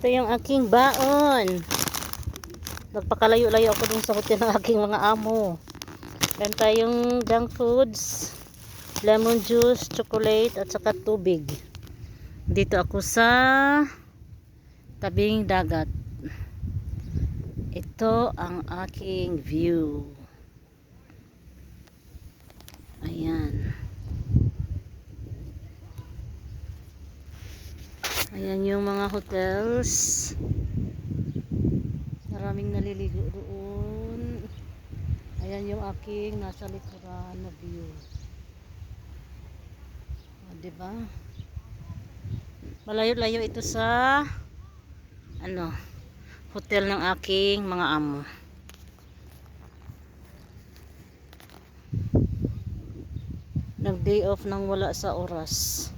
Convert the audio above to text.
Ito yung aking baon. Nagpakalayo-layo ako dun sa hotel ng aking mga amo. Meron tayong junk foods, lemon juice, chocolate, at saka tubig. Dito ako sa tabing dagat. Ito ang aking view. Ayan. Ayan yung mga hotels. Maraming naliligo doon. Ayan yung aking nasa likuran na view. O, diba? Malayo-layo ito sa hotel ng aking mga amo. Nag day off nang wala sa oras.